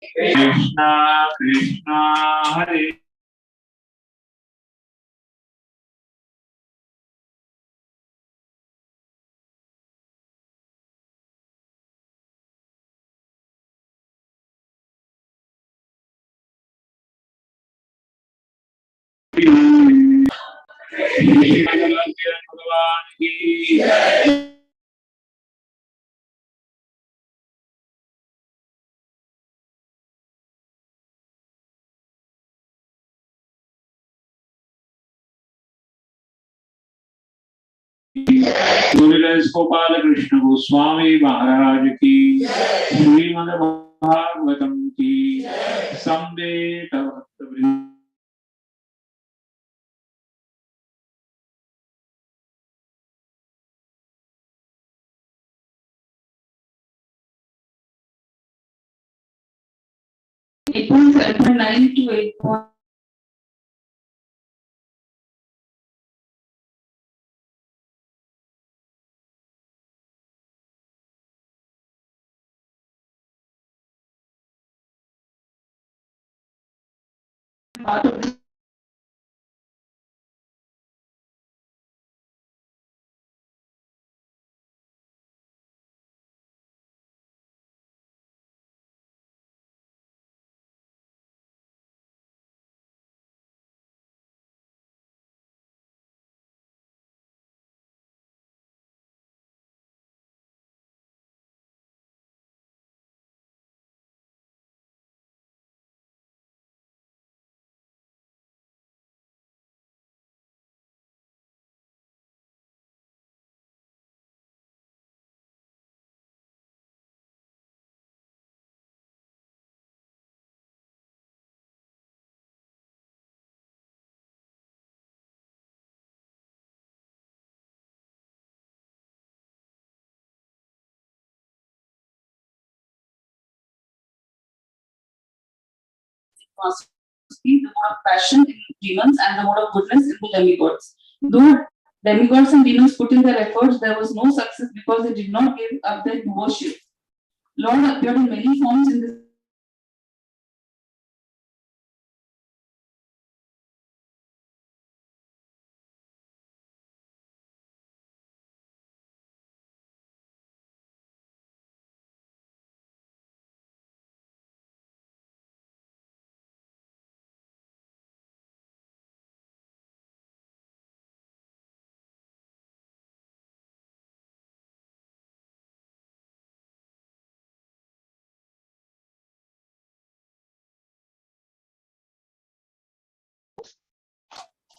Krishna Krishna Hare Bhagwan ki Gurudev Gopal Krishna Goswami Maharaj ki Srimad Bhagwatam ki Samde It was 7.9 to 8. Part of this was the mode of passion in demons and the mode of goodness in the demigods. Though demigods and demons put in their efforts, there was no success because they did not give up their worship. Lord appeared in many forms in this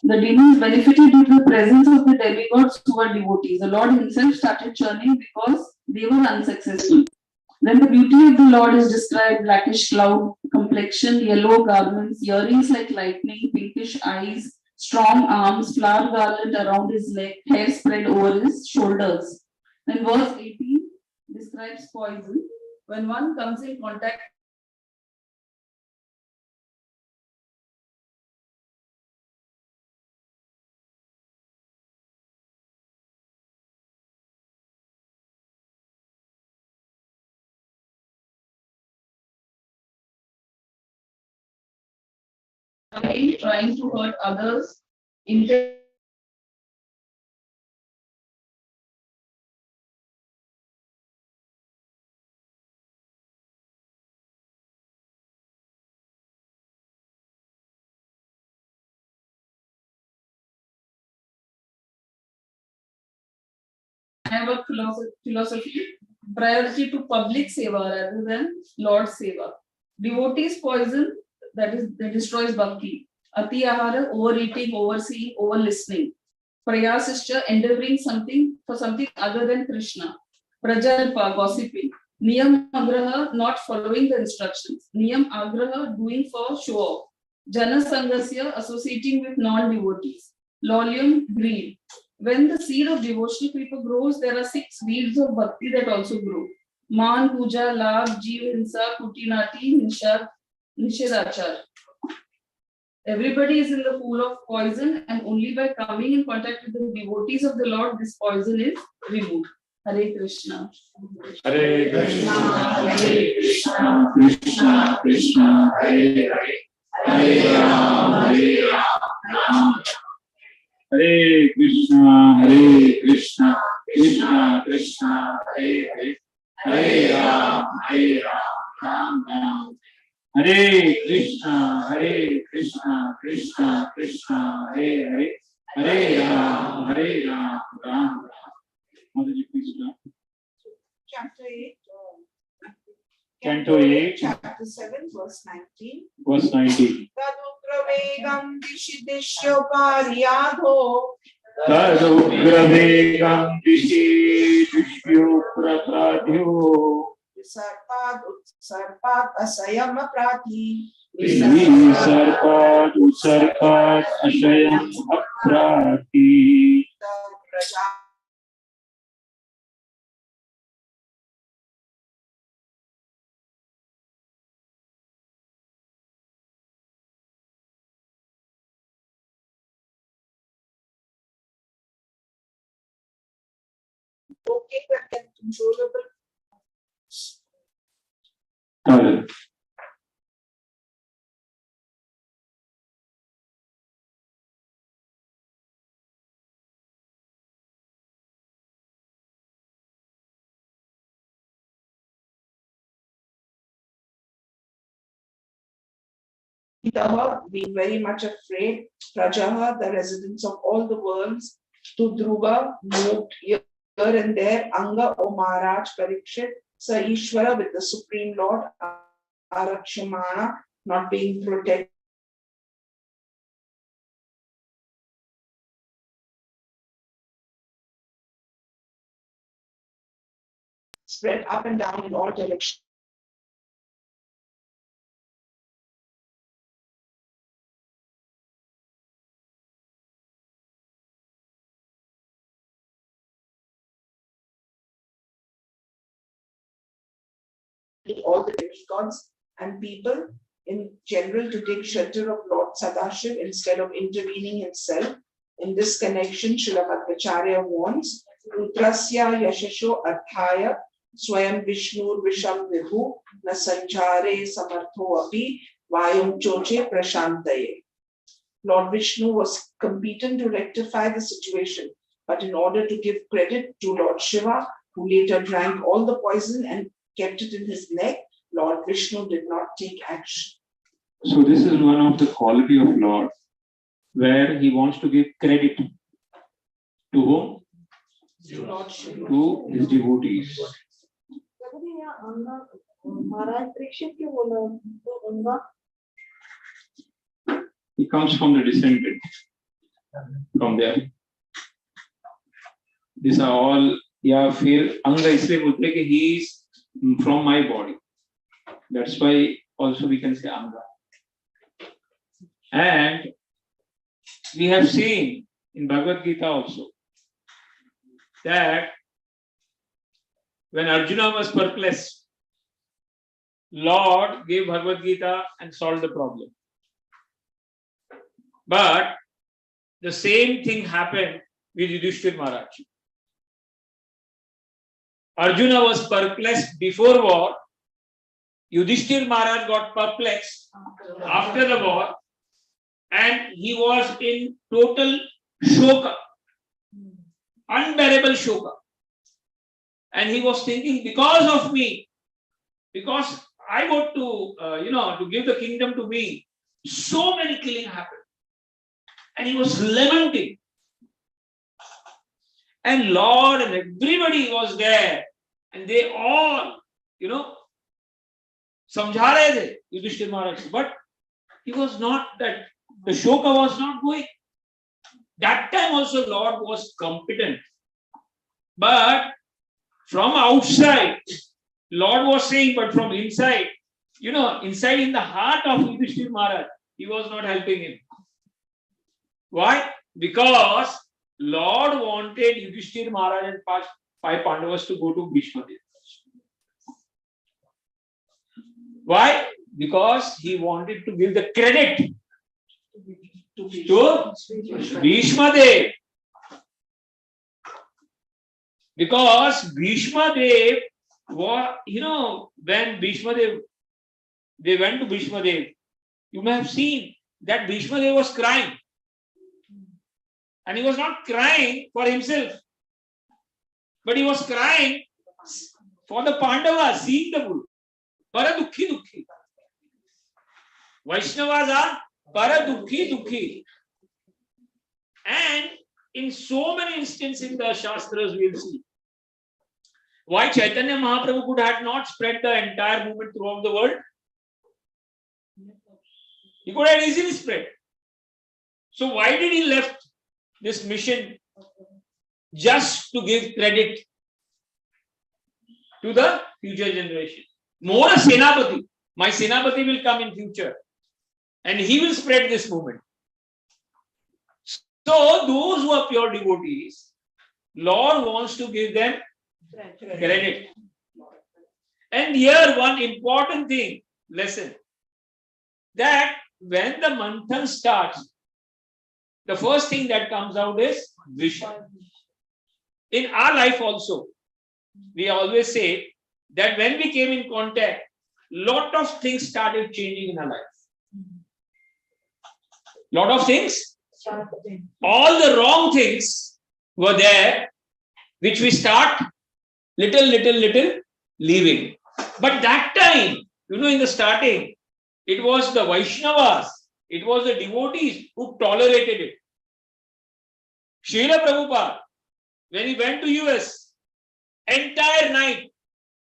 The demons benefited due to the presence of the demigods who were devotees. The Lord himself started churning because they were unsuccessful. Then the beauty of the Lord is described: blackish cloud complexion, yellow garments, earrings like lightning, pinkish eyes, strong arms, flower garland around his neck, hair spread over his shoulders. Then verse 18 describes poison. When one comes in contact trying to hurt others, I have a philosophy: priority to public seva rather than Lord seva. Devotees poison, that destroys bhakti. Ati ahara, overeating, overseeing, over listening. Prayasischa, endeavoring something for something other than Krishna. Prajalpa, gossiping. Niyam agraha, not following the instructions. Niyam agraha, doing for show off. Jana sangasya, associating with non-devotees. Lolyam, greed. When the seed of devotional people grows, there are 6 weeds of bhakti that also grow. Man, puja, labh, jeev, hinsa, kutinati, nishedachar. Everybody is in the pool of poison, and only by coming in contact with the devotees of the Lord, this poison is removed. Hare Krishna. Hare Krishna, Hare Krishna, Krishna Krishna, Hare Hare, Hare Ram, Ram. Hare Krishna, Krishna Krishna, Hare Hare, Hare Ram, Ram Ram. Hare Krishna, Krishna Krishna, Hare Hare, Hare Ram, Ram Ram. Motherji, please start. Chapter 8. Canto 8, Chapter 7, verse 19. verse 19. Tadukravegam dishidishoparyadho Tadugravegam dishyo prapradhyo Visarpad utsarpad asayam aprati Visarpat utsarpat ashayam aprati Praja okay and controllable. Taduk. Being very much afraid, Prajaha, the residents of all the worlds, to Dhruva moved here and there, Anga, O Maharaj, Parikshit, Sa Ishvara with the Supreme Lord, Arakshamana, not being protected. Spread up and down in all directions. All the demigods and people in general to take shelter of Lord Sadashiv instead of intervening himself. In this connection, Srila Madhvacharya warns, Rudrasya Yashasho Arthaya Swayam Vishnur Visham Vibhu Na Sanjare Samartho Api Vayum Choche Prashantaye. Lord Vishnu was competent to rectify the situation, but in order to give credit to Lord Shiva, who later drank all the poison and kept it in his neck, Lord Vishnu did not take action. So this is one of the quality of Lord, where he wants to give credit to whom? Lord Shiva. To his devotees. He comes from the descendant, from there. These are all, yeah, feel Anga isliye bolte कि he is from my body. That's why also we can say Anga. And we have seen in Bhagavad Gita also that when Arjuna was perplexed, Lord gave Bhagavad Gita and solved the problem. But the same thing happened with Yudhishthira Maharaj. Arjuna was perplexed before war. Yudhishthira Maharaj got perplexed after the war, and he was in total shoka, unbearable shoka. And he was thinking, because of me, because I got to, to give the kingdom to me, so many killing happened. And he was lamenting. And Lord and everybody was there. And they all, समझा रहे थे युधिष्ठिर महाराज, but he was not that, the shoka was not going. That time also Lord was competent. But from outside, Lord was saying, but from inside, inside in the heart of Yudhishthira Maharaj, he was not helping him. Why? Because Lord wanted Yudhishthira Maharaj and five Pandavas to go to Bhishma. Why? Because he wanted to give the credit to Bhishma Dev. Because Bhishma Dev was, when Bhishma Dev, they went to Bhishma Dev, you may have seen that Bhishma Dev was crying. And he was not crying for himself, but he was crying for the Pandavas, seeing the Guru. Para dukhi dukhi. Vaishnavas are para dukhi dukhi. And in so many instances in the Shastras we will see why Chaitanya Mahaprabhu could have not spread the entire movement throughout the world. He could have easily spread. So why did he left this mission? Just to give credit to the future generation. More a Senapati. My Senapati will come in future. And he will spread this movement. So those who are pure devotees, Lord wants to give them credit. And here one important thing, lesson, that when the manthan starts, the first thing that comes out is Vishnu. In our life also, we always say that when we came in contact, lot of things started changing in our life. Lot of things. All the wrong things were there, which we start little leaving. But that time, in the starting, it was the Vaishnavas, it was the devotees who tolerated it. Srila Prabhupada, when he went to US, entire night,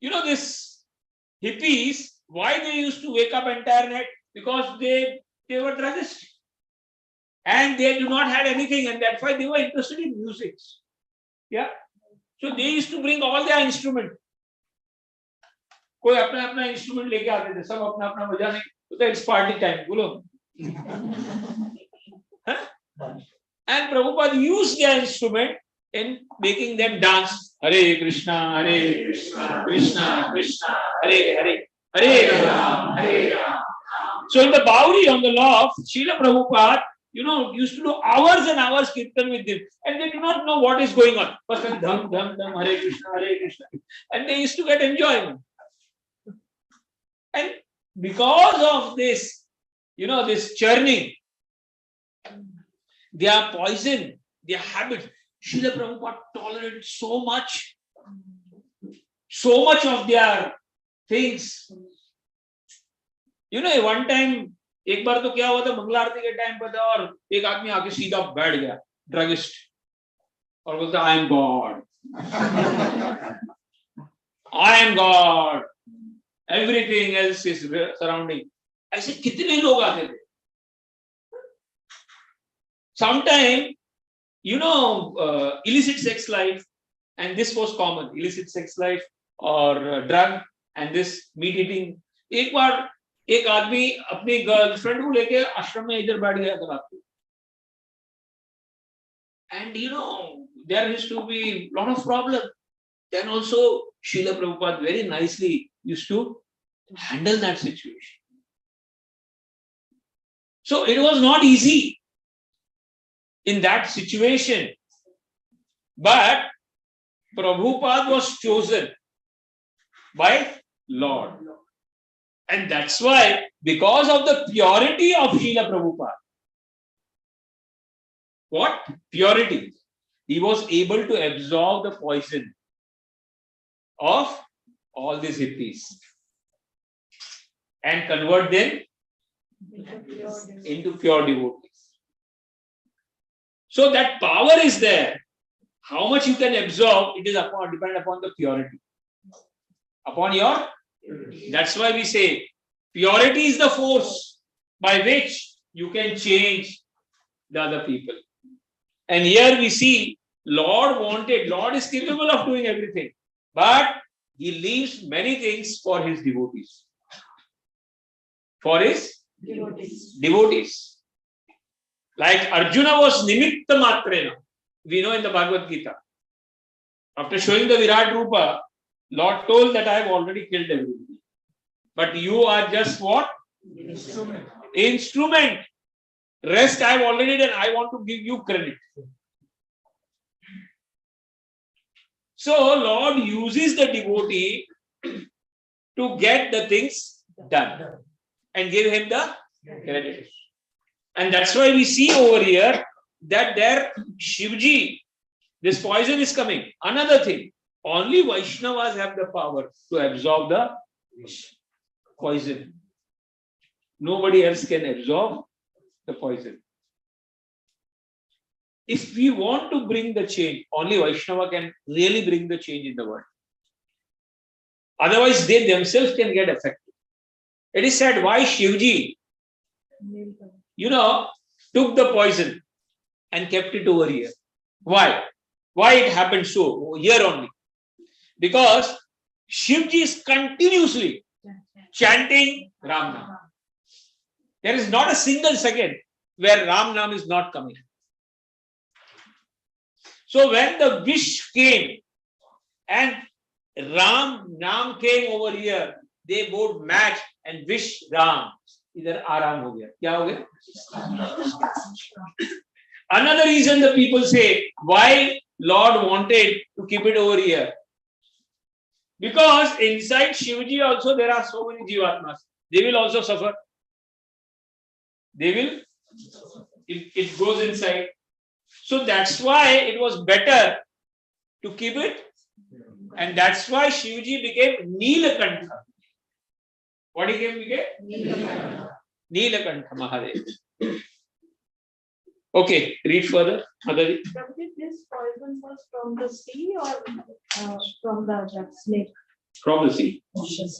this hippies, why they used to wake up entire night? Because they were druggists. And they do not have anything, and that's why they were interested in music. Yeah. So they used to bring all their instrument. कोई अपना instrument लेके आते थे, सब अपना बजाने. So it's party time. बोलो. And Prabhupada used their instrument in making them dance. Hare Krishna, Krishna Krishna, Hare Hare, Hare Ram, Hare Ram. So in the Bauri on the loft, Srila Prabhupada, used to do hours and hours kirtan with them, and they do not know what is going on. First, dham, dham, dham, Hare Krishna, and they used to get enjoyment. And because of this, this churning, their poison, their habits, Srila Prabhupada tolerated so much of their things. One time, एक बार तो क्या हुआ था, मंगला आरती के time पर था, और एक आदमी आके सीधा बैठ गया, ड्रगिस्ट, और बोलता I am God, everything else is surrounding. ऐसे कितने लोग आते थे. Sometime, illicit sex life, and this was common, illicit sex life or drug and this meat eating. एक बार एक आदमी अपनी गर्लफ्रेंड को लेके आश्रम में इधर बैठ गया था रात को. And there used to be a lot of problem. Then also Srila Prabhupada very nicely used to handle that situation. So it was not easy in that situation, but Prabhupada was chosen by Lord. And that's why, because of the purity of Srila Prabhupada, what? Purity. He was able to absorb the poison of all these hippies and convert them into pure devotees. So that power is there. How much you can absorb, it is depend upon the purity. Upon your, that's why we say purity is the force by which you can change the other people. And here we see Lord is capable of doing everything, but he leaves many things for his devotees. For his devotees. Like Arjuna was nimitta matrena. We know in the Bhagavad Gita. After showing the Virat Rupa, Lord told that I have already killed everybody. But you are just what? Instrument. Rest I have already done. I want to give you credit. So Lord uses the devotee to get the things done and give him the credit. And that's why we see over here that there Shivji, this poison is coming. Another thing, only Vaishnavas have the power to absorb the poison. Nobody else can absorb the poison. If we want to bring the change, only Vaishnava can really bring the change in the world. Otherwise, they themselves can get affected. It is said, why Shivji, took the poison and kept it over here. Why? Why it happened so here only? Because Shivji is continuously chanting Ram Nam. There is not a single second where Ram Nam is not coming. So when the wish came and Ram Nam came over here, they both matched and wish Ram. Idhar aaram ho gaya. Kya ho gaya? Another reason the people say why Lord wanted to keep it over here. Because inside Shivji also there are so many Jivatmas. They will also suffer. They will, it goes inside. So that's why it was better to keep it. And that's why Shivji became Neelakantha. What he became? Neelakantha. Neelakantha Mahadev. Okay, read further. Madhuri. This poison was from the sea or from the snake? From the sea.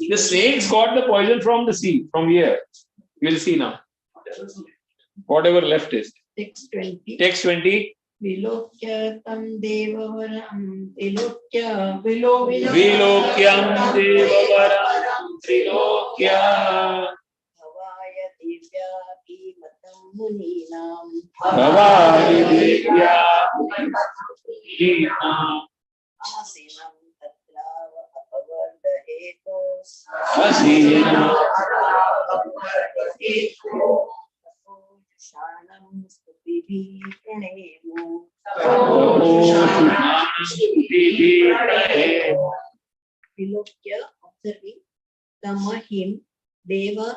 The snakes got the poison from the sea, from here. You will see now. Whatever left is. Text 20. Text 20. Vilokya tam devavaram trilokya Vilokyam devavaram trilokya bhavaya divya bhimatam muninam bhavaya divya bhimatam asinam tatrava apavarda hetos asinam shanam stupibhi pranemo. Vilokya, observing Tamahim Deva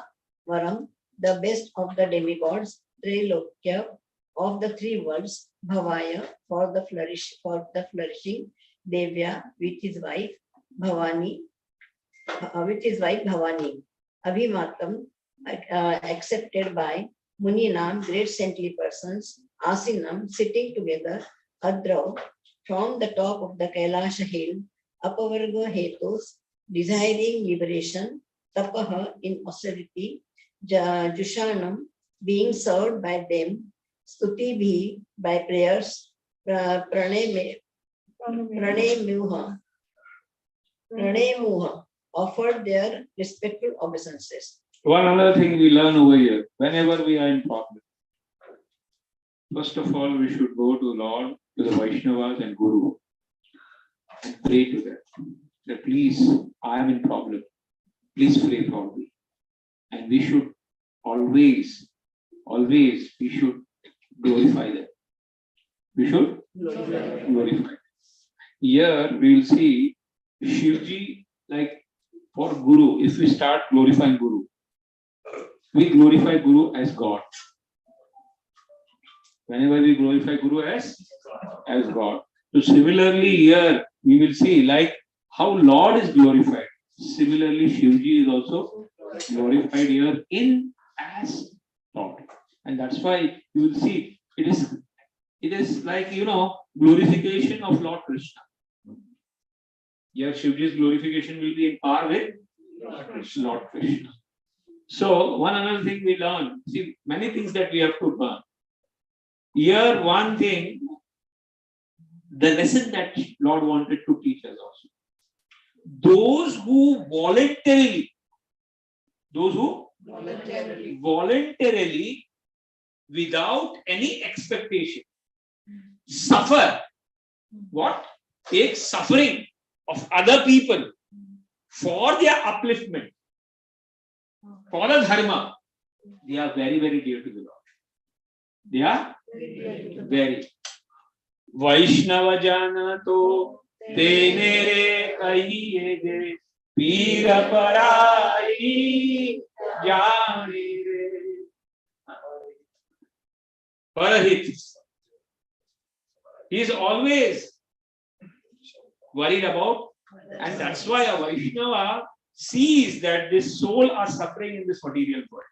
Varam, the best of the demigods, Trilokya of the three worlds, Bhavaya for the flourishing, Devya, which is wife, Bhavani, Abhimatam, accepted by Muninam, great saintly persons, Asinam, sitting together, Adrav, from the top of the Kailasha hill, Apavarga Hetos, desiring liberation, Tapaha in austerity, Jushanam, being served by them, Stutibhi by prayers, Pranemuha, offered their respectful obeisances. One other thing we learn over here, whenever we are in problem, first of all, we should go to Lord, to the Vaishnavas and Guru, and pray to them that please, I am in problem. Please pray for me. And we should always, we should glorify them. We should glorify them. Here we will see Shivji, like for Guru, if we start glorifying Guru, we glorify Guru as God. Whenever we glorify Guru as God. So similarly here we will see like how Lord is glorified. Similarly Shivji is also glorified here in as Lord. And that's why you will see it is like glorification of Lord Krishna. Here Shivji's glorification will be in par with Lord Krishna. So one another thing we learn, see many things that we have to learn. Here one thing, the lesson that Lord wanted to teach us also. Those who voluntarily without any expectation suffer what? Take suffering of other people for their upliftment, for the dharma, they are very, very dear to the Lord. They are very. Vaishnava janato Tenere kahiye je pira parai jani re. Parahit. He is always worried about, and that's why a Vaishnava sees that this soul are suffering in this material world.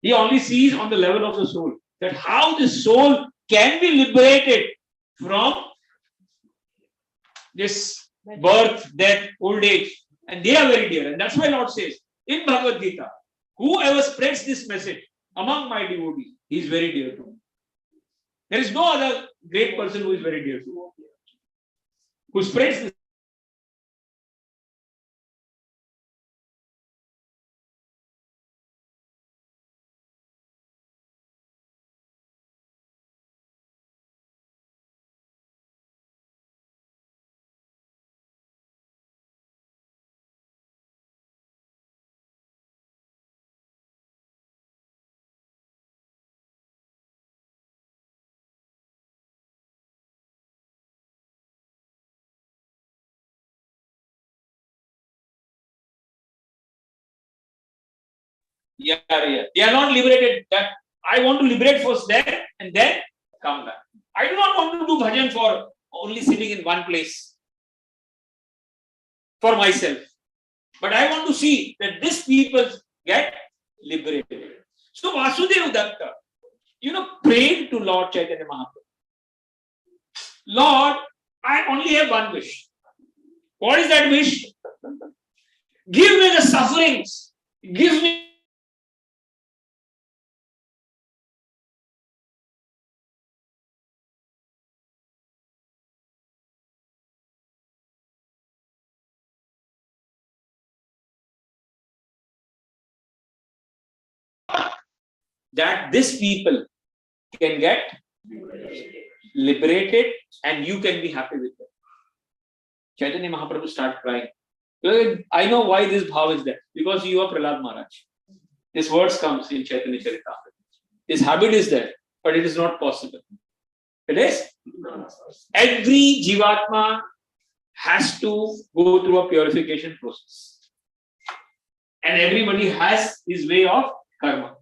He only sees on the level of the soul that how the soul can be liberated from this birth, death, old age, and they are very dear. And that's why Lord says in Bhagavad Gita, whoever spreads this message among my devotees, he is very dear to me. There is no other great person who is very dear to me, who spreads this. Yeah. They are not liberated. That I want to liberate first there and then come back. I do not want to do bhajan for only sitting in one place for myself. But I want to see that these people get liberated. So Vasudeva Datta, prayed to Lord Chaitanya Mahaprabhu. Lord, I only have one wish. What is that wish? Give me the sufferings. Give me that these people can get liberated and you can be happy with them. Chaitanya Mahaprabhu started crying. I know why this bhav is there. Because you are Prahlad Maharaj. This words comes in Chaitanya Charitamrita. This habit is there, but it is not possible. It is? Every Jivatma has to go through a purification process. And everybody has his way of karma.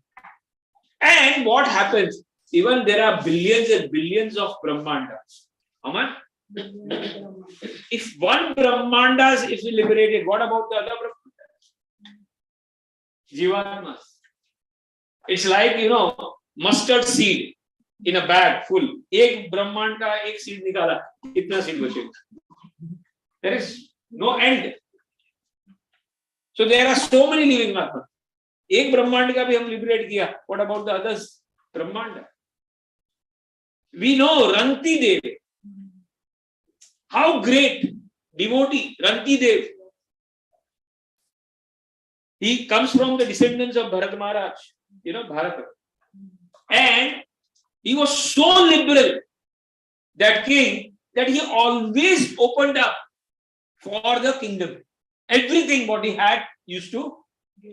And what happens? Even there are billions and billions of Brahmandas. Aman? If one Brahmandas is liberated, what about the other Brahmandas? Jivatmas. It's like, mustard seed in a bag full. Ek Brahmand ka ek seed nikala. Itna seed bachega. There is no end. So there are so many living Atmas. एक ब्रह्मांड का भी हम liberate किया. What about the others? Brahmanda. We know Ranti Dev. How great devotee Ranti Dev. He comes from the descendants of Bharat Maharaj. Bharata. And he was so liberal, that king, that he always opened up for the kingdom. Everything what he had used to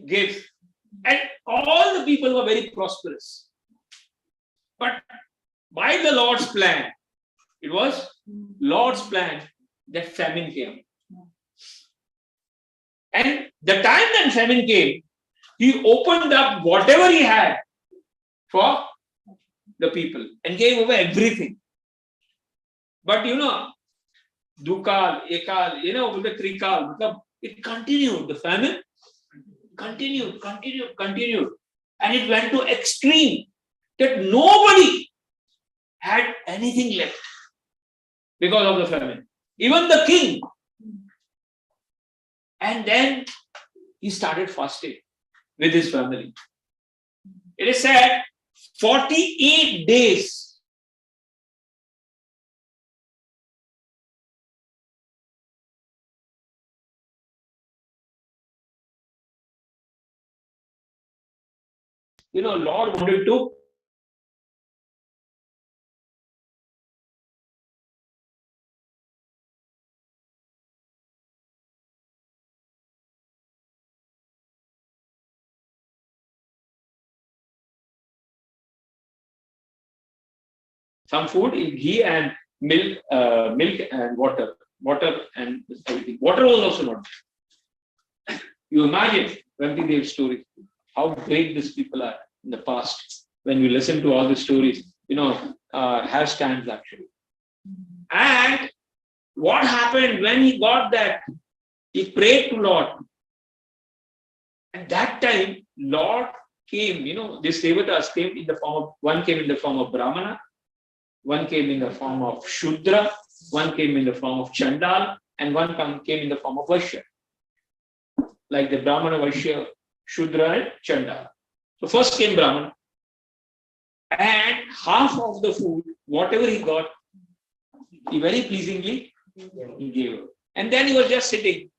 give. And all the people were very prosperous. But by the Lord's plan, it was Lord's plan that famine came. And the time that famine came, he opened up whatever he had for the people and gave away everything. But Dukal, Ekal, the Trikal, it continued. The famine continued. And it went to extreme that nobody had anything left because of the famine. Even the king. And then he started fasting with his family. It is said 48 days. Lord wanted to some food in ghee and milk and water. water and everything. Water was also not there. You imagine Ramti's story, how great these people are in the past. When you listen to all the stories, have stands actually. And what happened when he got that? He prayed to Lord. At that time, Lord came, these devatas came in the form of, one came in the form of Brahmana, one came in the form of Shudra, one came in the form of Chandal, and one came in the form of Vaishya. Like the Brahmana, Vaishya, Shudra, and Chandal. So first came Brahmana. And half of the food, whatever he got, he very pleasingly he gave. And then he was just sitting.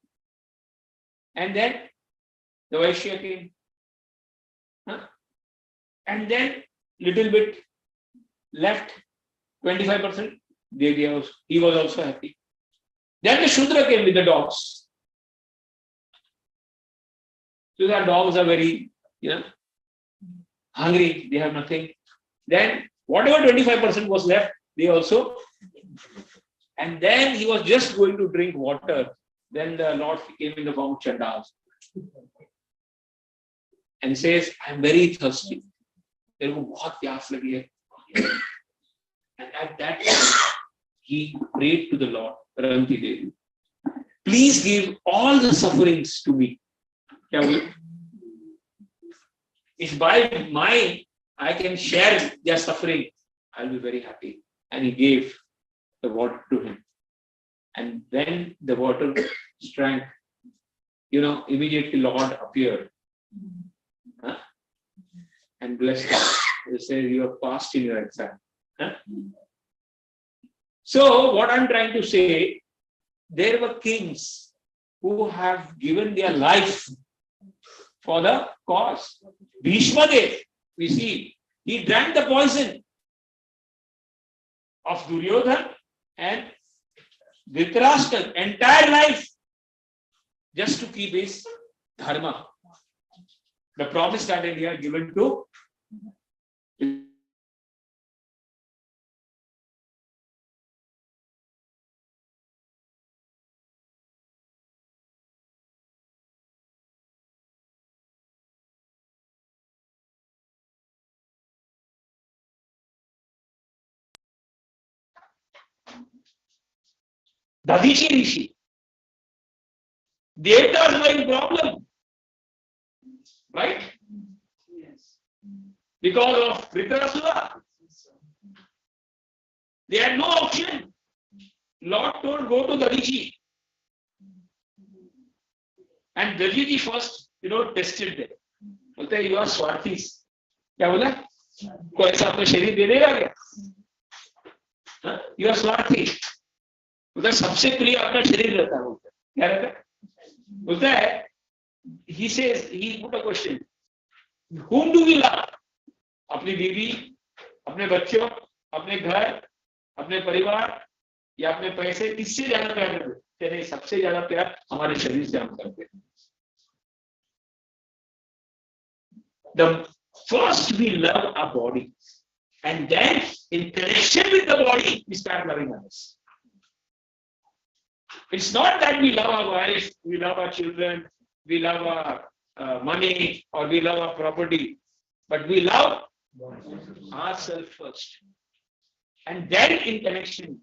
And then the Vaishya came. And then little bit left, 25%. He was also happy. Then the Shudra came with the dogs. So the dogs are very, hungry. They have nothing. Then whatever 25% was left, they also. And then he was just going to drink water. Then the Lord came in the form of Chandal. And says, I'm very thirsty. And at that time, he prayed to the Lord, Ranti Devi, please give all the sufferings to me. If by my I can share their suffering, I'll be very happy. And he gave the water to him. And when the water drank, immediately Lord appeared. And blessed him. He said, you have passed in your exam. So what I'm trying to say, there were kings who have given their life for the cause. Bhishma Dev, we see, he drank the poison of Duryodhana and Dhritarashtra entire life just to keep his dharma. The promise that he had given to Dadishi Rishi. Devatas were in problem. Right? Yes. Because of Dhritarashtra. They had no option. Lord told, go to Dadishi. And Dadishi first, tested them. बोलते हैं, you are स्वार्थी. क्या बोला? कोई ऐसा अपना शरीर दे देगा क्या? You are स्वार्थी. बोलता सबसे प्रिय अपना शरीर रहता है. बोलता क्या रहता है? बोलता है, he says, he put a question. Whom do we love? अपनी बीवी, अपने बच्चों, अपने घर, अपने परिवार या अपने पैसे, किससे ज्यादा प्यार करते हैं? नहीं, सबसे ज्यादा प्यार हमारे शरीर से हम करते हैं. The first we love our body, and then in connection with the body we start loving others. It's not that we love our wife, we love our children, we love our money, or we love our property, but we love ourselves first, and then in connection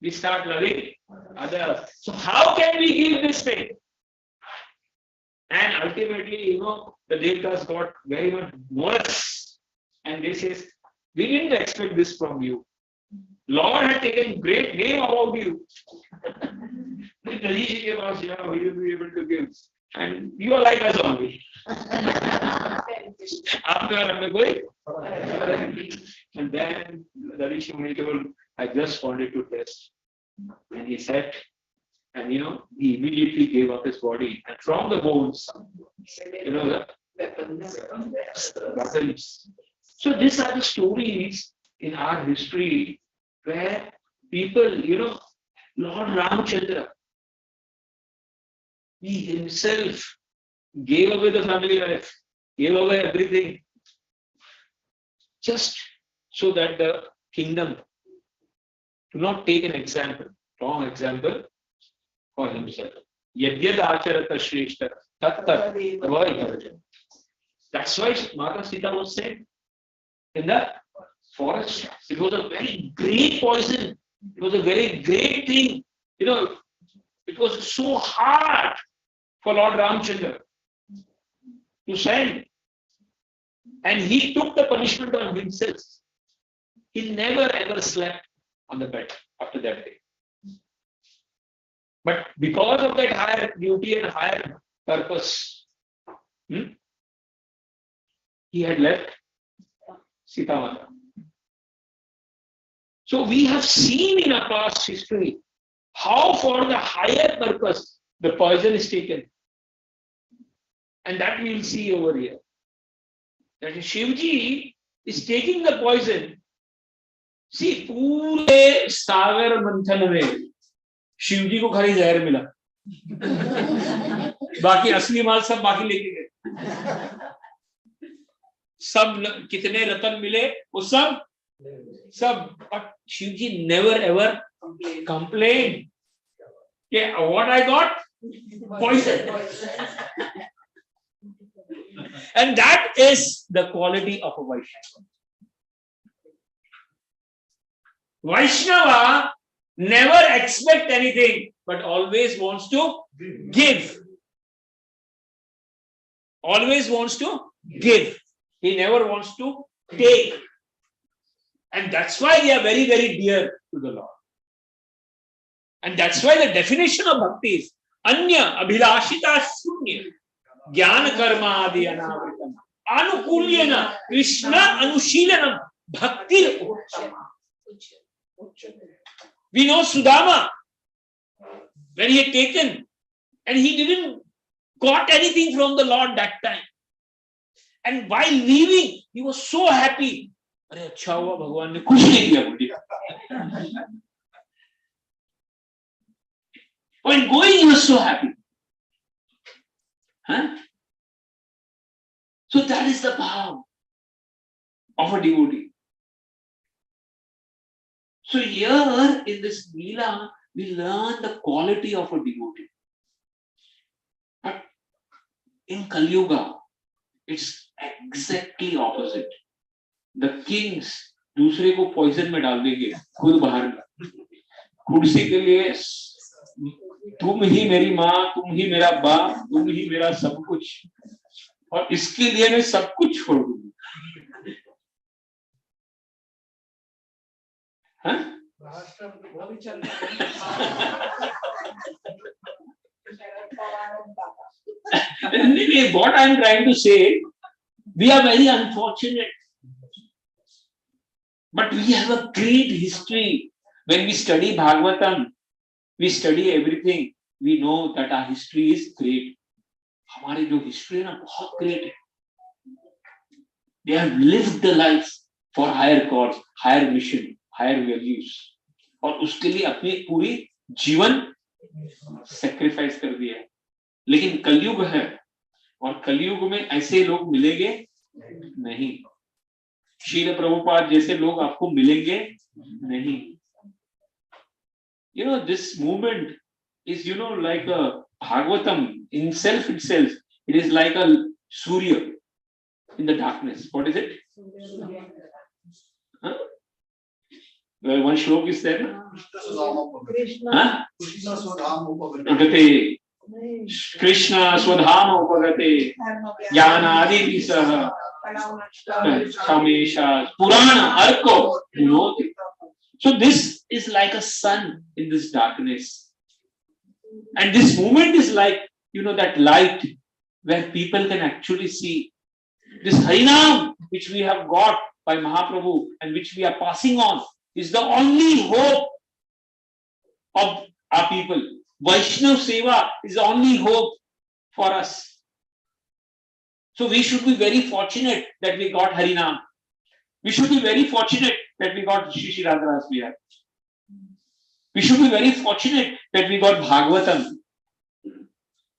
we start loving others. So how can we give this thing? And ultimately, the Devatas got very much worse. And they says, we didn't expect this from you. Lord had taken great name about you. The Dadishi gave us, we will be able to give. And you are like us only. And then Dadishi told, I just wanted to test. And he said, and he immediately gave up his body, and from the bones, the weapons. So these are the stories in our history where people, Lord Ramchandra, he himself gave away the family life, gave away everything, just so that the kingdom do not take an example, wrong example for himself. Yadyad acharata shreshta tat tat tava. That's why Mata Sita was said in the forest. It was a very great poison. It was a very great thing. You know, it was so hard for Lord Ramchandra to send. And he took the punishment on himself. He never ever slept on the bed after that day. But because of that higher duty and higher purpose, he had left Sita Mata. So we have seen in our past history how for the higher purpose the poison is taken. And that we will see over here. That Shivji is taking the poison. See, पूरे सागर मंथन में शिवजी को खाली जहर मिला, बाकी असली माल सब बाकी लेके गए. सब कितने रतन मिले वो सब but Shivji never ever complained. Okay, what I got? Poison. And that is the quality of a Vaishnava. Vaishnava never expect anything, but always wants to give. Always wants to give. He never wants to take. And that's why they are very, very dear to the Lord. And that's why the definition of bhakti is Anya Abhilashita Shunya Jnana Karma Adi Anavritam Anukulyana Krishna Anushilanam Bhakti Uttama. We know Sudama, when he had taken, and he didn't got anything from the Lord that time. And while leaving, he was so happy. अरे अच्छा हुआ भगवान ने कुछ नहीं दिया मुझे. When going, he was so happy. Huh? So that is the power of a devotee. So here in this Leela, we learn the quality of a devotee. But in Kali Yuga, it's exactly opposite. The kings दूसरे को poison में डाल देंगे, खुद बाहर कुर्सी के लिए तुम ही मेरी माँ, तुम ही मेरा बाप, तुम ही मेरा सब कुछ, और इसके लिए मैं सब कुछ छोड़ दूंगी. हाँ? What I am trying to say, we are very unfortunate, but we have a great history. When we study Bhagwatam, we study everything. We know that our history is great. हमारी जो history है ना बहुत great है. They have lived the life for higher cause, higher mission, higher values, और उसके लिए अपनी पूरी जीवन sacrifice कर दिया है. लेकिन कलयुग है, और कलयुग में ऐसे लोग मिलेंगे नहीं. शील प्रभुपाद जैसे लोग आपको मिलेंगे नहीं. You know, this movement is, like a Bhagavatam in itself. It is like a Surya in the darkness. What is it? Huh? Well, one shlok is there. Huh? Krishna Swadhama Upagate Jnana Adi Saha Kamesha Purana Arko Vinoti. So this is like a sun in this darkness. And this movement is like, that light where people can actually see. This Harinam which we have got by Mahaprabhu and which we are passing on is the only hope of our people. Vaishnav Seva is the only hope for us. So we should be very fortunate that we got Harinam. We should be very fortunate that we got Shri Shri Radharas Vihar. We should be very fortunate that we got Bhagavatam.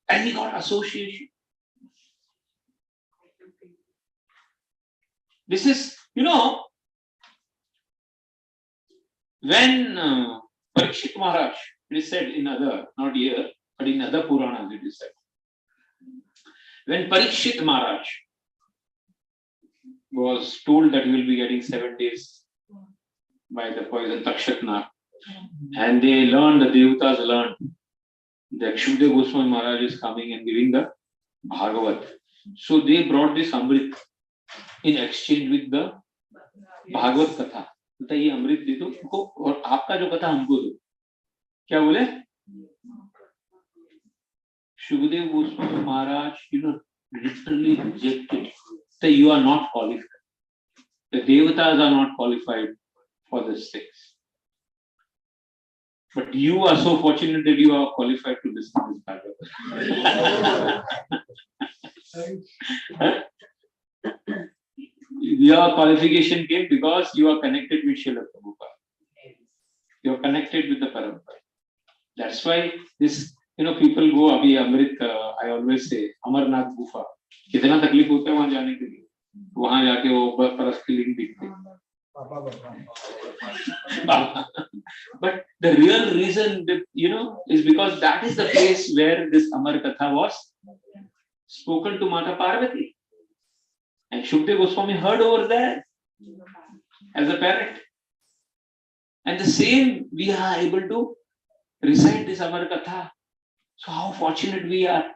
And we got association. This is, when Parikshit Maharaj It is said in other, not here, but in other Puranas it is said. When Parikshit Maharaj was told that he will be getting 7 days by the poison Takshakna, and they learned, the Devatas learned that Shukdev Goswami Maharaj is coming and giving the Bhagavat. So they brought this Amrit in exchange with the Bhagavad Katha. तो ये अमृत दे दो उनको और आपका जो कथा हमको दो. क्या बोले? Shukdev Goswami Maharaj, literally rejected. So you are not qualified. The Devatas are not qualified for this things. But you are so fortunate that you are qualified to listen to this Bhagavad. Your qualification came because you are connected with Srila Prabhupada. You are connected with the Parampara. That's why this, people go abhi Amrit, I always say, Amarnath Gufa. कितना तकलीफ होता है वहां जाने के लिए. वहां जाके वो बर्फ की लिंग दिखती. But the real reason that, is because that is the place where this Amar Katha was spoken to Mata Parvati. And Shukdev Goswami heard over there as a parent. And the same, we are able to recite this Amar Katha. So how fortunate we are.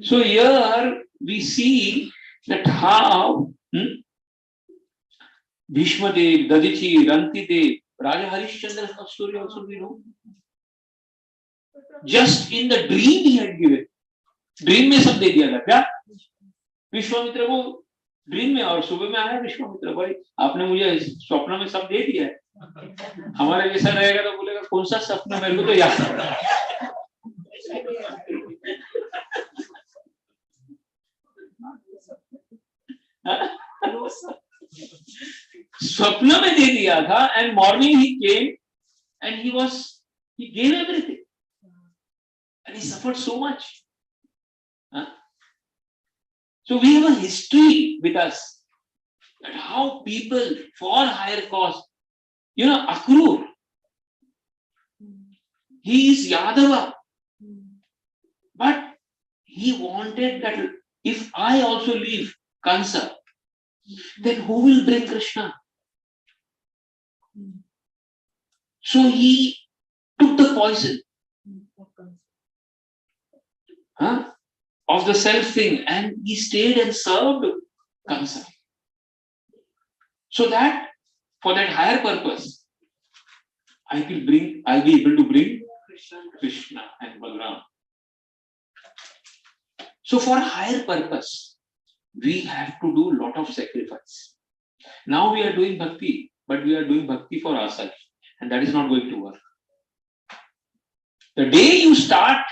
So here we see that how Bhishma Dev, Dadichi, Ranti Dev, Raja Harishchandra's story also we know. Just in the dream he had given. Dream में सब दे दिया था क्या? विश्वामित्र को dream में और सुबह में आया विश्वामित्र, भाई आपने मुझे स्वप्न में सब दे दिया है. हमारे जैसा रहेगा तो बोलेगा कौन सा सपना, मेरे को तो याद है. स्वप्न में दे दिया था. And morning he came and he gave everything and he suffered so much. So we have a history with us that how people for higher cause, Akrur, he is Yadava, but he wanted that if I also leave Kansa, then who will bring Krishna? So he took the poison of the self thing and he stayed and served Kansa. So that for that higher purpose, I'll be able to bring Krishna and Balaram. So for higher purpose, we have to do a lot of sacrifice. Now we are doing bhakti, but we are doing bhakti for ourselves, and that is not going to work. The day you start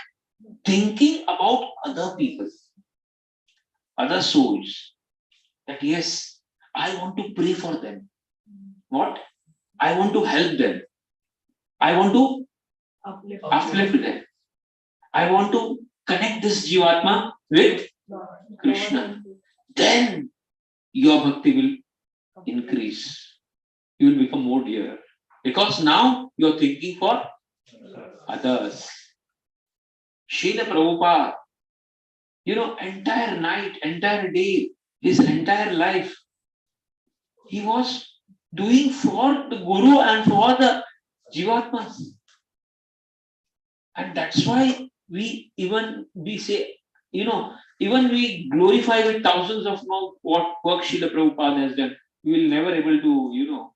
thinking about other people, other souls, that yes, I want to pray for them. What? I want to help them. I want to uplift them. I want to connect this Jivatma with Krishna. Then your bhakti will increase. You will become more dear. Because now you are thinking for others. Srila Prabhupada, entire night, entire day, his entire life, he was doing for the Guru and for the Jivatmas. And that's why we say, even we glorify with thousands of what work Srila Prabhupada has done, we will never able to,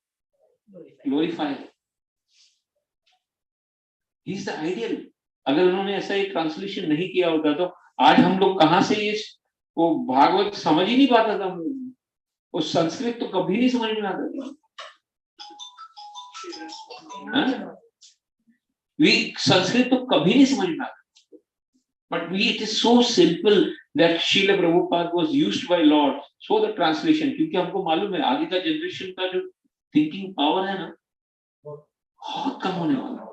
glorify him. He is the ideal. अगर उन्होंने ऐसा एक translation नहीं किया होता तो आज हम लोग कहां से वो भागवत समझ ही नहीं पाता था. वो संस्कृत तो कभी नहीं समझ में आता था. संस्कृत तो कभी नहीं समझ में आता. But it is so simple that Srila Prabhupada was used by Lord. So the translation, क्योंकि हमको मालूम है आगे का जनरेशन का जो थिंकिंग पावर है ना बहुत कम होने वाला.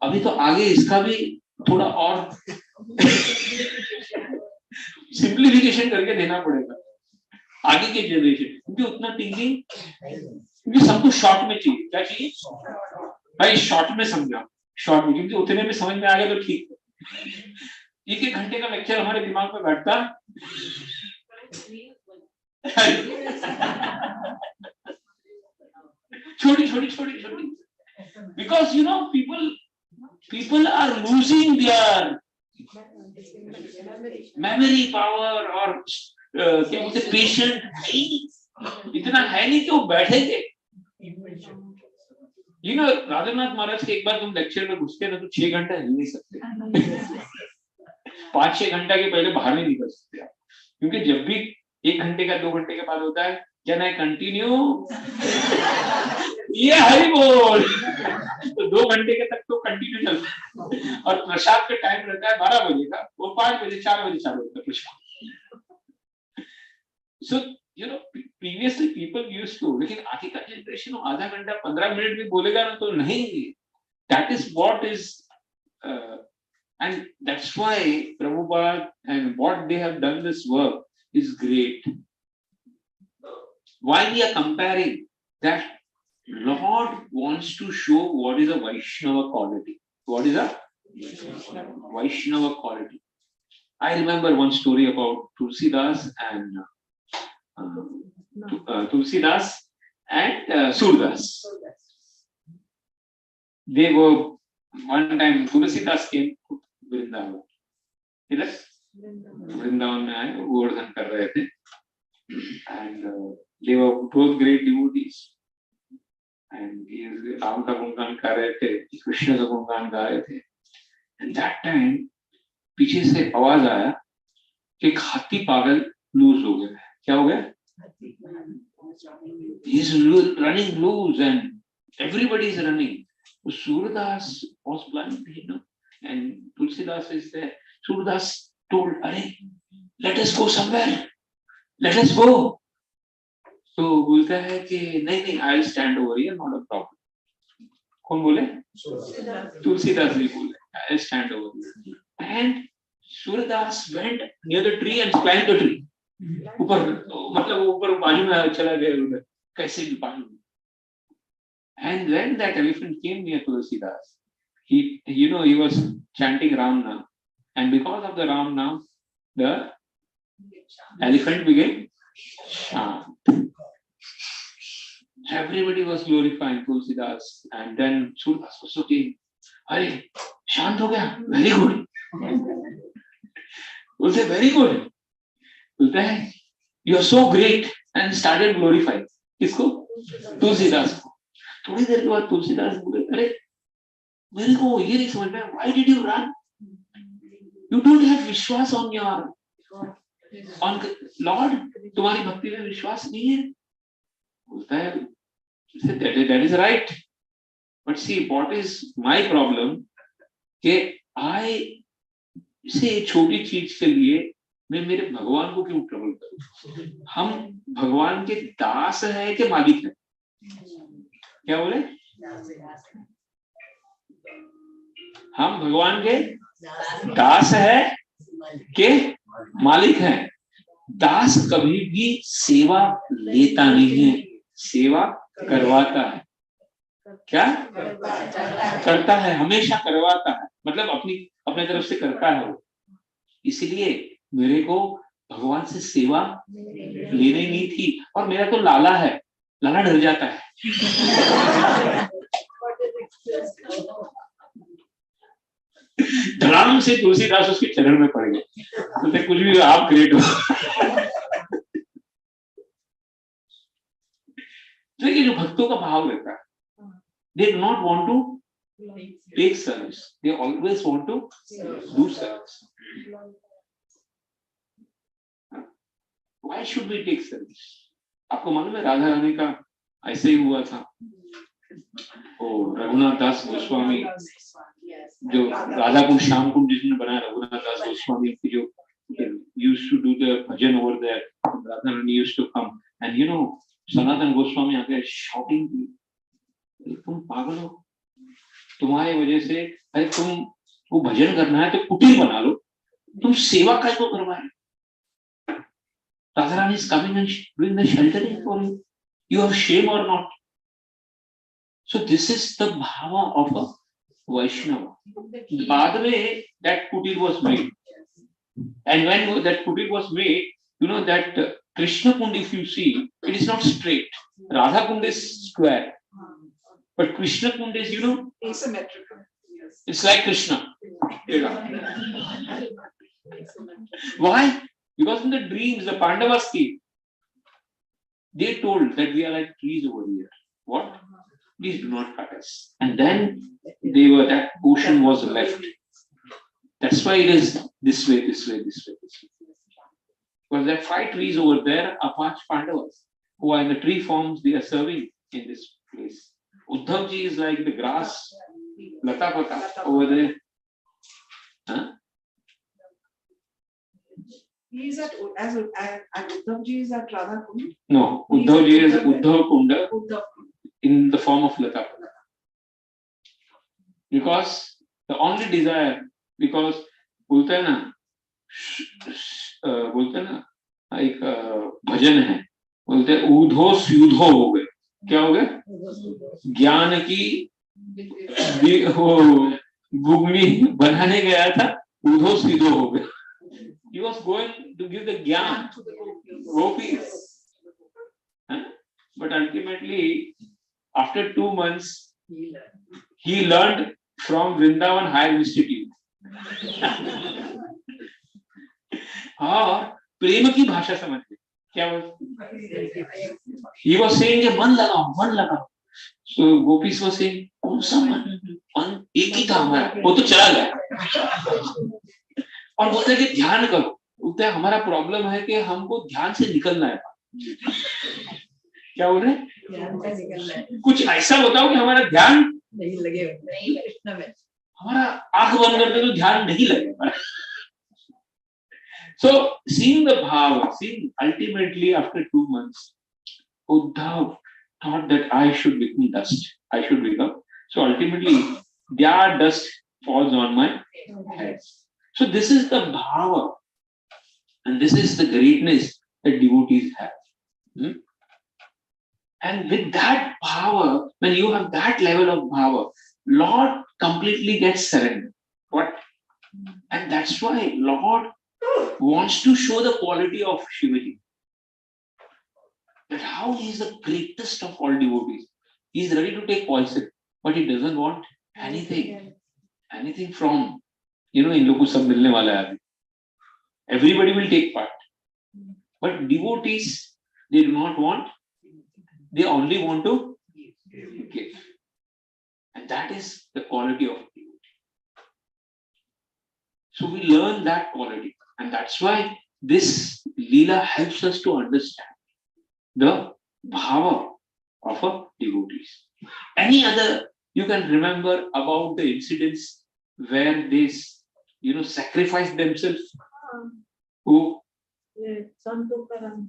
अभी तो आगे इसका भी थोड़ा और सिंप्लीफिकेशन करके देना पड़ेगा आगे के जनरेशन, क्योंकि उतना थिंकिंग, क्योंकि सबको शॉर्ट में चाहिए. क्या चाहिए? भाई शॉर्ट में समझा, शॉर्ट में, क्योंकि उतने में समझ में आ गया तो ठीक है। एक एक घंटे का लेक्चर हमारे दिमाग में बैठता छोटी छोटी छोटी छोटी, because you know people are losing their memory power और क्या बोलते पेशेंट है इतना है नहीं कि वो बैठेंगे। यू नो राजेंद्रनाथ महाराज के एक बार तुम लेक्चर में घुसते ना तो 6 घंटा हिल नहीं सकते, 5-6 घंटा के पहले बाहर नहीं निकल सकते आप, क्योंकि जब भी 1 घंटे का 2 घंटे के बाद होता है कैन आई कंटिन्यू, ये हरि बोल, तो 2 घंटे के तक तो कंटिन्यू चलता है। और प्रसाद का टाइम रहता है 12 बजे का, वो 5 बजे 4 बजे चालू होता है Prasad. So you know previously people used to, लेकिन आगे का जनरेशन आधा घंटा 15 मिनट भी बोलेगा ना तो नहीं, that is what is and that's why Prabhupada and what they have done this work is great. Why we are comparing that? Lord wants to show what is a Vaishnava quality. What is a Vaishnava quality? I remember one story about Tulsidas and Tulsidas and Surdas. They were one time Tulsidas came to Vrindavan, इधर वृंदावन में आए, गोवर्धन कर रहे थे, and they were both great devotees, and Ram का गुणगान गा रहे थे, कृष्ण का गुणगान गा रहे थे, and that time पीछे से आवाज आया कि एक हाथी पागल लूज हो गया। क्या हो गया? he is running loose and everybody is running. Surdas was blind, you know, and Tulsidas is there. Surdas told, "Arey, let us go somewhere. Let us go." तो बोलता है कि नहीं, I'll stand over here, not a problem. कौन बोले? Tulsidas जी बोले, I'll stand over here. And Surdas went near the tree and climbed the tree. ऊपर, मतलब ऊपर बाजू में चला गया उधर, कैसे भी बाजू में। And when that elephant came near Tulsidas, he was chanting Ram Naam, and because of the Ram Naam, the elephant became shant. Everybody was glorifying Tulsidas, and then Surdas was looking, "Hey, shant ho gaya, very good." बोलते very good. बोलता है you are so great, and started glorifying किसको? तुलसीदास को। थोड़ी देर के बाद तुलसीदास बोले, अरे मेरे को ये नहीं समझ में, why did you run? You don't have विश्वास on Lord, तुम्हारी भक्ति में विश्वास नहीं है। बोलता है that is right, but see what is my problem कि I से छोटी चीज के लिए मैं मेरे भगवान को क्यों ट्रबल करूं? हम भगवान के दास है कि मालिक है? क्या बोले? हम भगवान के दास है के मालिक है। दास कभी भी सेवा लेता नहीं है, सेवा करवाता है। क्या करता है? हमेशा करवाता है, मतलब अपने तरफ से करता है वो। इसलिए मेरे को भगवान से सेवा लेनी नहीं थी, और मेरा तो लाला है, लाला डर जाता है। धड़ाम से तुलसीदास उसके चरण में पड़ गए, तो कुछ भी आप ग्रेट हो। तो ये जो भक्तों का भाव रहता है, they do not want to take service, they always want to do service. Why should we take service? आपको मालूम है राधा रानी का ऐसे ही हुआ था। ओ रघुनाथ दास गोस्वामी, जो राधा कुंड श्याम कुंड जिसने बनाया, रघुनाथ दास गोस्वामी की जो used to do the bhajan over there, Radha Rani used to come, and you know Sanatan Goswami आके shouting, तुम पागल हो, तुम्हारे वजह से, अरे तुम वो भजन करना है तो कुटीर बना लो, तुम सेवा का क्यों करवाए? Radha Rani is coming and doing the sheltering for you. You have shame or not? So this is the bhava of a Vaishnava. By the way, that kutir was made. And when that kutir was made, you know that Krishna Kund, if you see, it is not straight. Radha Kund is square. But Krishna Kund is, Asymmetrical. it's like Krishna. Why? Because in the dreams, the Pandavas came. They told that we are like trees over here. What? Please do not cut us. And then that portion was left. That's why it is this way, this way, this way, this way. Because there are 5 trees over there are Panch Pandavas who are in the tree forms, they are serving in this place. Uddhavji is like the grass, Lata Pata over there. Huh? He is at and Uddhavji is at Radha Kund. No, Uddhavji is Uddhav Kunda in the form of Lata Pata. Because the only desire, because बोलते हैं ना एक भजन है, बोलते हैं ऊधो स्यूधो हो गए. क्या हो गए? ज्ञान की वो बुगनी बनाने गया था, ऊधो सीधो हो गए. He was going to give the jnana to the gopis. But ultimately, after 2 months, he learned from Vrindavan Higher Institute. और प्रेम की भाषा समझ गए. क्या he was saying मन लगाओ. So gopis was saying कौन सा मन एक ही था हमारा, वो तो चला गया. और बोलते हैं कि ध्यान करो. बोलते हैं हमारा प्रॉब्लम है कि हमको ध्यान से निकलना है. क्या बोल रहे हैं? कुछ ऐसा बताओ कि हमारा ध्यान नहीं लगे, नहीं कृष्ण में. हमारा आंख बंद करते तो ध्यान नहीं लगेगा. So seeing the bhava, seeing ultimately after 2 months, Uddhav thought that I should become dust. I should become. So ultimately, their dust falls on my head. So this is the bhava, and this is the greatness that devotees have. And with that bhava, when you have that level of bhava, Lord completely gets surrendered. What? And that's why Lord wants to show the quality of Shivaji. That how he is the greatest of all devotees. He is ready to take poison, but he doesn't want anything from, इन लोगों को सब मिलने वाला है. Everybody will take part. But devotees, they do not want, they only want to give. And that is the quality of devotee. So we learn that quality. And that's why this Leela helps us to understand the bhava of a devotees. Any other you can remember about the incidents where they, sacrifice themselves? Who? संतुकरण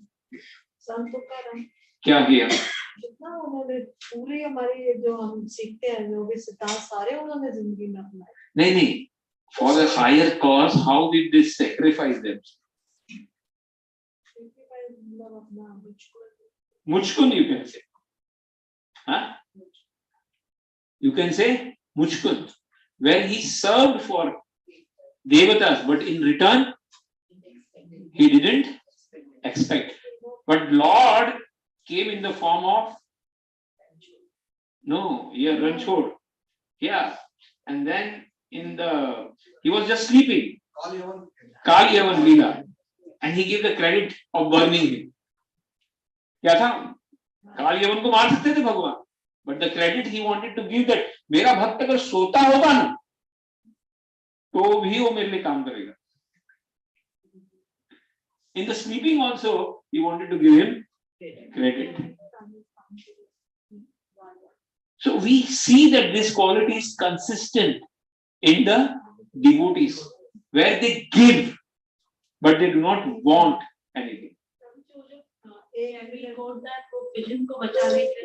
क्या किया? जितना उन्होंने पूरी हमारी जो हम सीखते हैं जो भी सिद्धांत सारे उन्होंने जिंदगी में अपनाए. नहीं. For the higher cause, how did they sacrifice themselves? Muchkund you can say. Huh? You can say Muchkund, where he served for Devatas, but in return, he didn't expect. But Lord came in the form of Ranchod. Yeah. And then he was just sleeping. Kali Yavan Leela. And he gave the credit of burning him. क्या था? काल यवन को मार सकते थे भगवान. But the credit he wanted to give that मेरा भक्त अगर सोता होगा ना तो भी वो मेरे लिए काम करेगा. In the sleeping also, he wanted to give him credit. So we see that this quality is consistent in the devotees, where they give, but they do not want anything.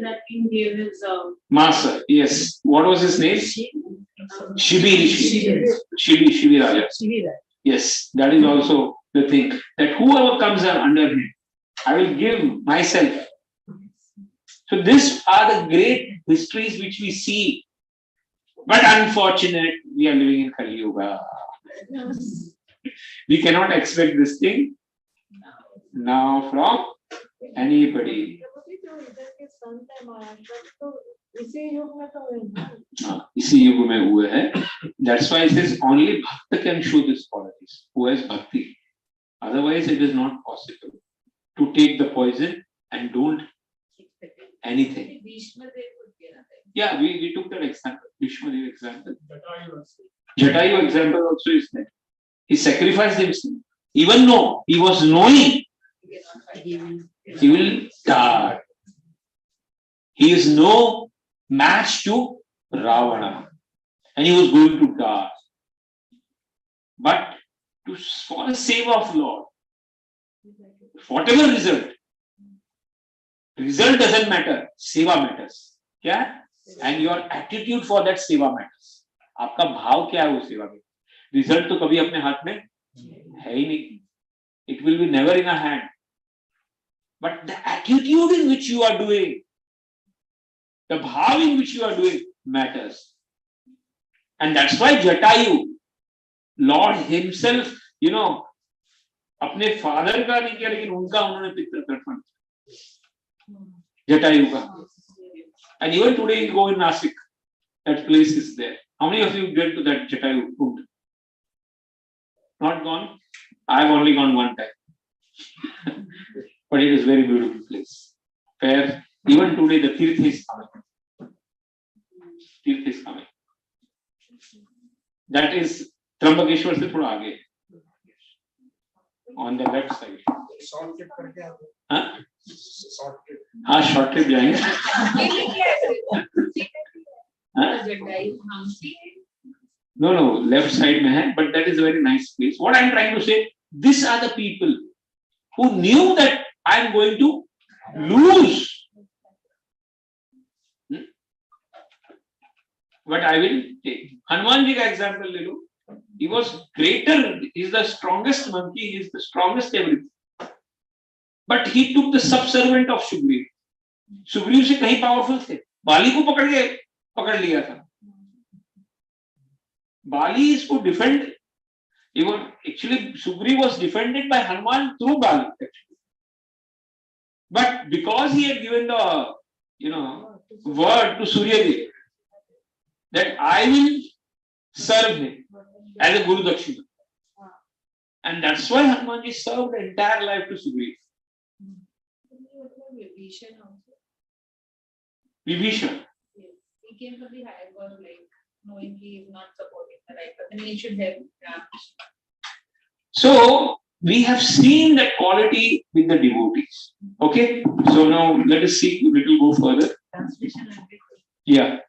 that king gave his Master, yes. What was his name? Shivi Raja. Yes, that is also the thing. That whoever comes under him, I will give myself. So these are the great histories which we see. But unfortunate, we are living in Kali Yuga. We cannot expect this thing now from anybody. इसी युग में हुए हैं. That's why it says only Bhakta can show these qualities. Who has bhakti? Otherwise, it is not possible to take the poison and don't anything. Yeah, we took that example. Bhishmadev example. Jatayu example also is there. He sacrificed himself. Even though he was knowing he will die. He is no match to Ravana. And he was going to die. But for the sake of Lord, whatever result doesn't matter. Seva matters. क्या? And your attitude for that seva matters. आपका भाव क्या है वो सेवा में? Result तो कभी अपने हाथ में है ही नहीं. It will be never in a hand. But the attitude in which you are doing, the bhav in which you are doing matters. And that's why Jatayu, Lord himself, अपने फादर का नहीं किया लेकिन उनका उन्होंने पितृ तर्पण जटायु का. And even today you go in Nasik, that place is there. How many of you get to that Jatayu Kund? Not gone? I have only gone one time. But it is very beautiful place. Where even today the Tirth is coming. Tirth is coming. That is Trambakeshwar se thoda aage. On the left side. Short trip करके आप. हाँ? Short trip. हाँ, short trip जाएंगे. No, left side में है, but that is a very nice place. What I am trying to say, these are the people who knew that I am going to lose. But I will take. Hanuman ji का example ले लो. He was greater. He is the strongest monkey. He is the strongest everything. But he took the subservient of Sugriv. Sugriv से कहीं powerful थे. बाली को पकड़ लिया था. Bali is to defend. Even actually, Sugriv was defended by Hanuman through Bali. Actually. But because he had given the, word to Suryadev that I will serve him as a Guru Dakshina. And that's why Hanumanji served the entire life to Sugriv. Vibhishan. Yes. He came from the higher God, knowing he is not supporting the right person, he should help. So we have seen that quality with the devotees. Okay. So now let us see. We will go further. Translation. Yeah.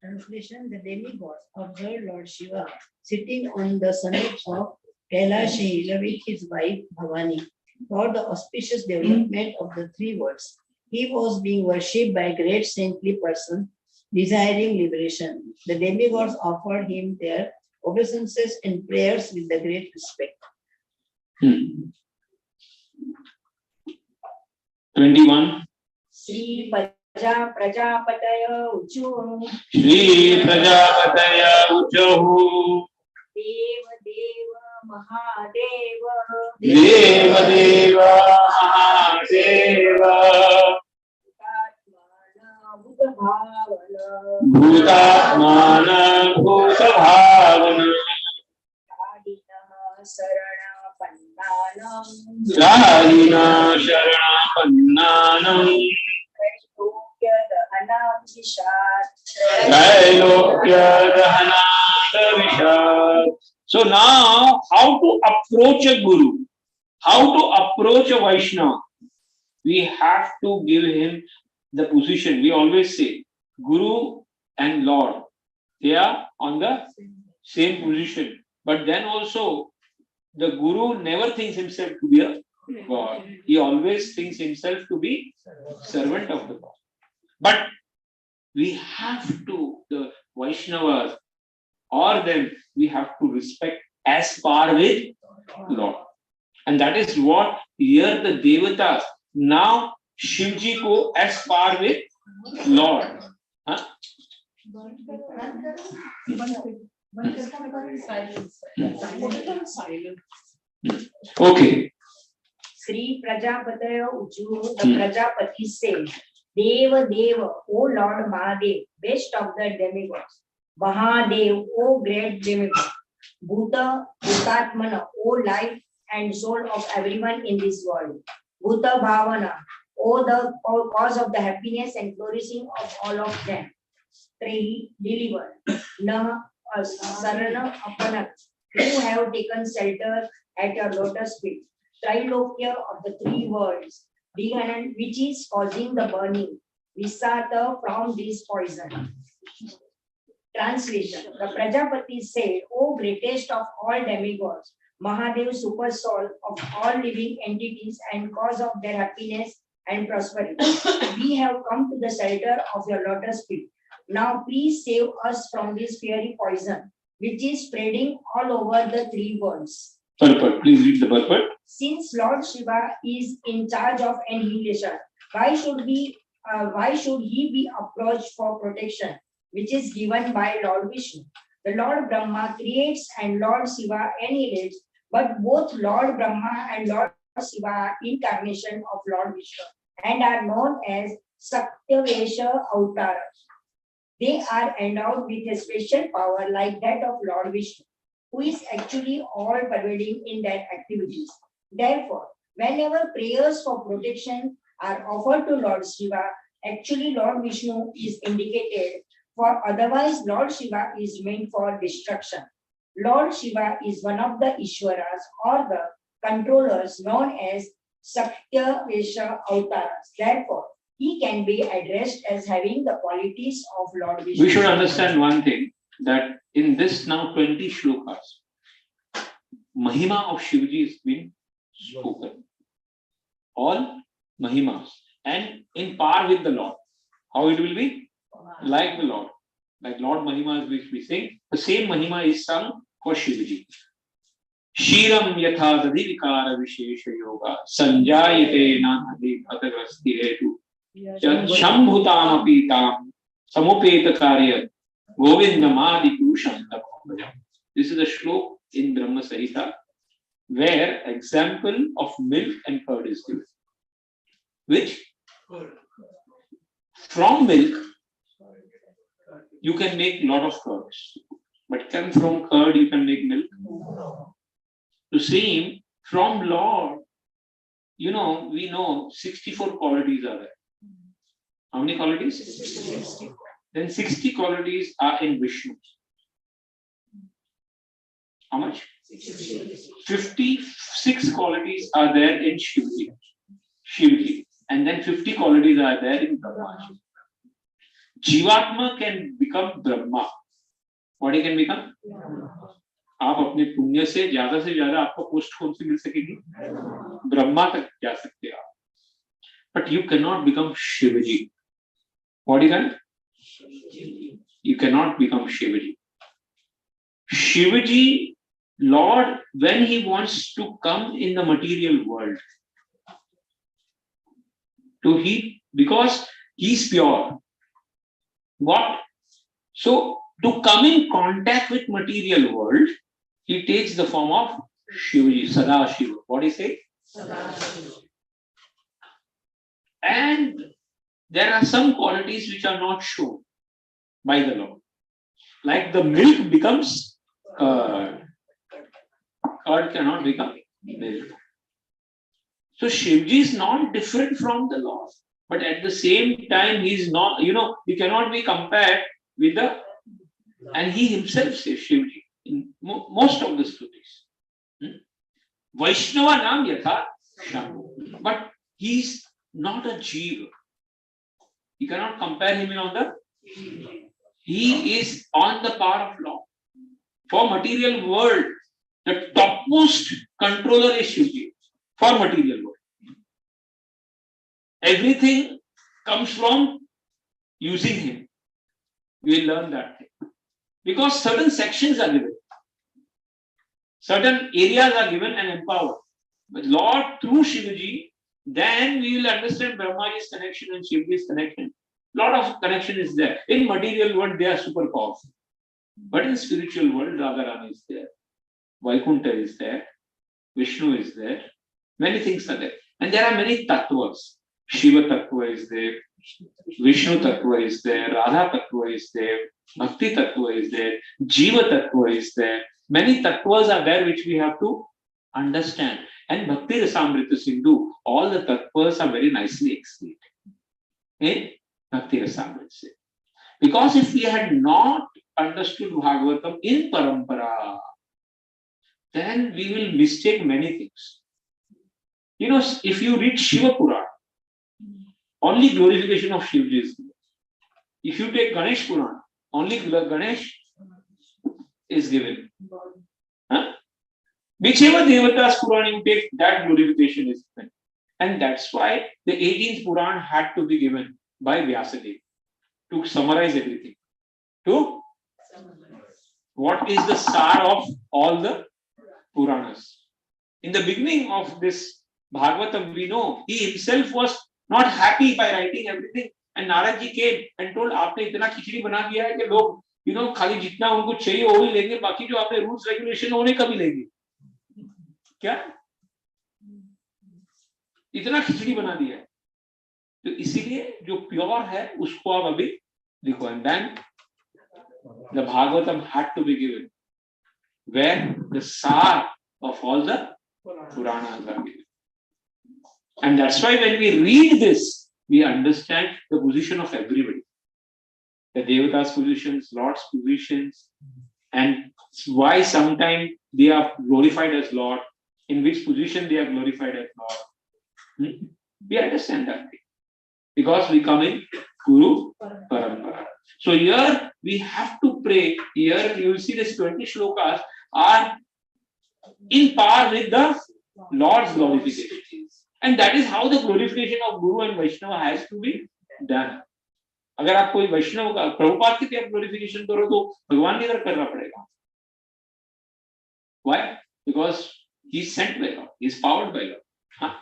Translation: the demigods observed Lord Shiva sitting on the summit of Kailash with his wife Bhavani for the auspicious development of the three worlds. He was being worshipped by a great saintly person desiring liberation. The demigods offered him their obeisances and prayers with the great respect. 21. Sri Prajapataya Uchu. Shri Prajapataya Uchahu. Deva Deva Mahadeva. Deva Deva Mahadeva. Bhutatmana Bhutabhavana. Rahina Sharanapannanam. Trailokya Dahanata. So now, how to approach a Guru? How to approach a Vaishnava? We have to give him the position. We always say, Guru and Lord, they are on the same position. But then also, the Guru never thinks himself to be a God. He always thinks himself to be servant of the God. But we have to, the Vaishnavas, or them, we have to respect as par with Lord. And that is what here the Devatas, now Shivji ko as par with Lord. Huh? Silence. Put it on silent. Okay. Sri Prajapatayo Uju, the Prajapati said, Deva Deva, O Lord Mahadev, best of the demigods. Mahadev, O great demigod. Bhuta, Bhutatmana, O life and soul of everyone in this world. Bhuta Bhavana, O the cause of the happiness and flourishing of all of them. Trehi, deliver. Nah, Sarana Apana, who have taken shelter at your lotus feet. Trilokya of the three worlds, Diganan, which is causing the burning. Visata from this poison. Translation. The Prajapati said, O greatest of all demigods, Mahadev, super soul of all living entities and cause of their happiness and prosperity. We have come to the shelter of your lotus feet. Now please save us from this fiery poison, which is spreading all over the three worlds. Purport. Please read the purport. Since Lord Shiva is in charge of annihilation, why should he be approached for protection, which is given by Lord Vishnu? The Lord Brahma creates and Lord Shiva annihilates, but both Lord Brahma and Lord Shiva are incarnation of Lord Vishnu and are known as Satyavesha Avtaras. They are endowed with a special power like that of Lord Vishnu, who is actually all pervading in their activities. Therefore, whenever prayers for protection are offered to Lord Shiva, actually Lord Vishnu is indicated, for otherwise Lord Shiva is meant for destruction. Lord Shiva is one of the Ishwaras or the controllers known as Satyavesha Avtaras. Therefore, he can be addressed as having the qualities of Lord Vishnu. We should understand one thing, that in this now 20 shlokas, Mahima of Shivji is being spoken. All Mahimas. And in par with the Lord. How it will be? Like the Lord. Like Lord Mahimas which we sing, the same Mahima is sung for Shivji. Shiram yatha dadi vikara vishesha yoga sanjayate nanadi bhatagrasti hetu shambhutam apitam samupeta karya govindamadi kusham tapavajam. This is a shlok in Brahma Samhita where example of milk and curd is given. Which from milk you can make lot of curds, but can from curd you can make milk? To same from Lord, we know 64 qualities are there. How many qualities? Then 60 qualities are in Vishnu. How much? 56 qualities are there in Shivji. And then 50 qualities are there in Brahma. Jivatma can become Brahma. What he can become? आप अपने पुण्य से ज्यादा आपको post कौन सी मिल सकेगी? ब्रह्मा तक जा सकते हैं आप. But you cannot become Shivaji. What you can? You cannot become Shivaji. Shivaji, Lord, when he wants to come in the material world, because he's pure. What? So to come in contact with material world, he takes the form of Shivaji, Sadashiva. What do you say? Sadashiva. And there are some qualities which are not shown by the Lord. Like the milk becomes curd. Curd cannot become milk. So Shivji is not different from the Lord. But at the same time, he is not, he cannot be compared with and he himself says Shivji in most of the stutis. Vaishnava Nam Yatha Shambhu. But he is not a Jiva. You cannot compare him he is on the par of Lord. For material world, the topmost controller is Shivji. For material world. Everything comes from using him. We will learn that thing. Because certain sections are given. Certain areas are given and empowered. But Lord through Shivaji, then we will understand Brahmaji's connection and Shivaji's connection. lot of connection is there. In material world, they are super powerful. But in spiritual world, Radharani is there. Vaikuntha is there. Vishnu is there. Many things are there. And there are many tattvas. Shiva tattva is there. Vishnu tattva is there. Radha tattva is there. Bhakti tattva is there. Jiva tattva is there. Many tattvas are there which we have to understand. And Bhakti Rasamrita Sindhu, all the tattvas are very nicely explained in Bhakti Rasamrita Sindhu. Because if we had not understood Bhagavatam in parampara, then we will mistake many things. You know, if you read Shiva Puran, only glorification of Shivji is given. If you take Ganesh Puran, only Ganesh is given. Huh? Whichever Devata's Puran you take, that glorification is given. And that's why the 18th Puran had to be given by Vyasadeva to summarize everything. To what is the sar of all the Puranas. In the beginning of this Bhagavatam, we know he himself was not happy by writing everything. And Narad ji came and told, आपने इतना खिचड़ी बना दिया है कि लोग, you know, खाली जितना उनको चाहिए वो ही लेंगे, बाकी जो आपने रूल्स रेगुलेशन उन्हें कभी लेंगे. क्या? इतना खिचड़ी बना दिया है. तो इसीलिए जो प्योर है उसको आप अभी लिखो. And then the Bhagavatam had to be given where the sar of all the Puranas are given. And that's why when we read this, we understand the position of everybody. The Devata's positions, Lord's positions, and why sometimes they are glorified as Lord, in which position they are glorified as Lord. We understand that because we come in Guru Parampara. So here we have to pray. Here you will see this 20 shlokas are in par with the Lord's glorification. And that is how the glorification of Guru and Vaishnava has to be done. अगर आप कोई वैष्णव का प्रभुपाद की तरफ glorification करो तो भगवान की तरफ करना पड़ेगा. Why? Because he is sent by God. He is powered by God. Huh?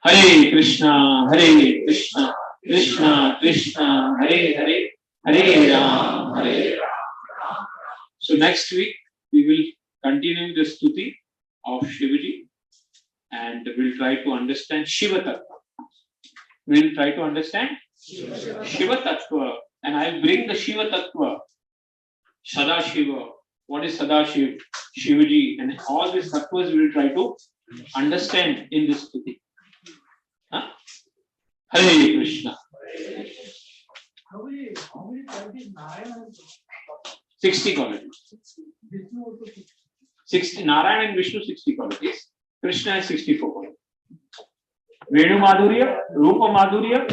Hare Krishna, Krishna Krishna, Hare Hare, Hare Ram. So next week we will continue the stuti of Shivaji and we'll try to understand Shiva Tattva. We'll try to understand Shiva Tattva and I'll bring the Shiva Tattva, Sada Shiva, what is Sada Shiva, Shivaji, and all these tattvas we will try to understand in this stuti. Huh? Hare Krishna. How many qualities Narayana? 60 qualities. 60 Narayana and Vishnu 60 qualities. Krishna has 64 qualities. Venu Madhurya, Rupa Madhurya,